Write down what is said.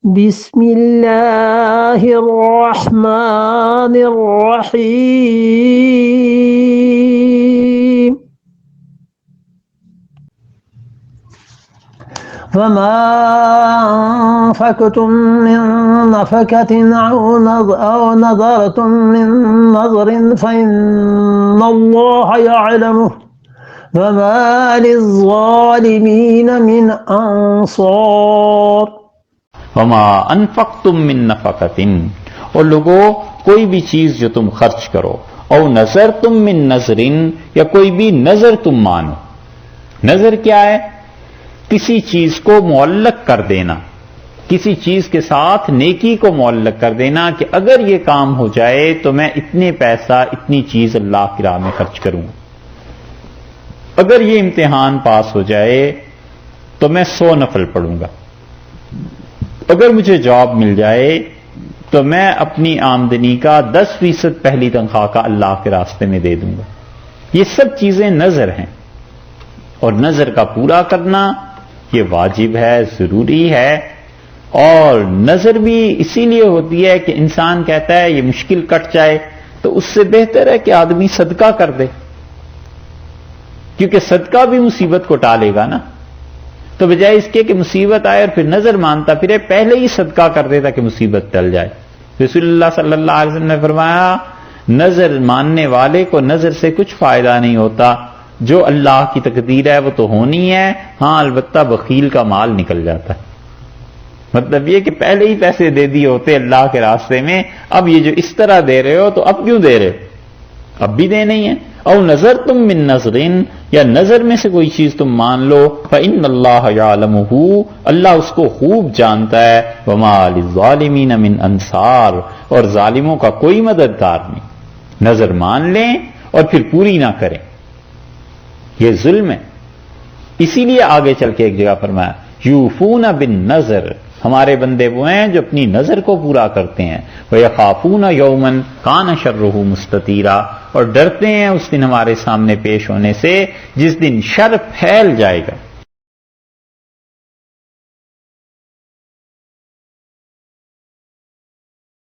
بسم اللہ الرحمن الرحیم وما أنفقتم من نفقة أو نذرتم من نذر فإن الله يعلمه وما للظالمين من أنصار وما انفقتم من نفقۃ، اور لوگوں کوئی بھی چیز جو تم خرچ کرو، او نذرتم من نذر، یا کوئی بھی نظر تم مانو۔ نظر کیا ہے؟ کسی چیز کو معلق کر دینا، کسی چیز کے ساتھ نیکی کو معلق کر دینا کہ اگر یہ کام ہو جائے تو میں اتنے پیسہ اتنی چیز اللہ کی راہ میں خرچ کروں، اگر یہ امتحان پاس ہو جائے تو میں 100 نفل پڑھوں گا، اگر مجھے جاب مل جائے تو میں اپنی آمدنی کا 10% پہلی تنخواہ کا اللہ کے راستے میں دے دوں گا۔ یہ سب چیزیں نظر ہیں، اور نظر کا پورا کرنا یہ واجب ہے، ضروری ہے۔ اور نظر بھی اسی لیے ہوتی ہے کہ انسان کہتا ہے یہ مشکل کٹ جائے تو اس سے بہتر ہے کہ آدمی صدقہ کر دے، کیونکہ صدقہ بھی مصیبت کو ٹالے گا نا۔ تو بجائے اس کے کہ مصیبت آئے اور پھر نظر مانتا پھرے، پہلے ہی صدقہ کر دیتا کہ مصیبت ٹل جائے۔ رسول اللہ صلی اللہ علیہ وسلم نے فرمایا نظر ماننے والے کو نظر سے کچھ فائدہ نہیں ہوتا، جو اللہ کی تقدیر ہے وہ تو ہونی ہے، ہاں البتہ بخیل کا مال نکل جاتا ہے۔ مطلب یہ کہ پہلے ہی پیسے دے دیے ہوتے اللہ کے راستے میں، اب یہ جو اس طرح دے رہے ہو تو اب کیوں دے رہے ہو؟ اب بھی دینے ہی ہے۔ او نظر تم من نظرین، یا نظر میں سے کوئی چیز تم مان لو، فإن اللہ یعلمہ، اللہ اس کو خوب جانتا ہے، وما للظالمین من انصار، اور ظالموں کا کوئی مددگار نہیں۔ نظر مان لیں اور پھر پوری نہ کریں، یہ ظلم ہے۔ اسی لیے آگے چل کے ایک جگہ فرمایا یوفون بالنظر، ہمارے بندے وہ ہیں جو اپنی نظر کو پورا کرتے ہیں، وَيَخَافُونَ يَوْمًا كَانَ شَرُّهُ مُسْتَطِيرًا، اور ڈرتے ہیں اس دن ہمارے سامنے پیش ہونے سے جس دن شر پھیل جائے گا۔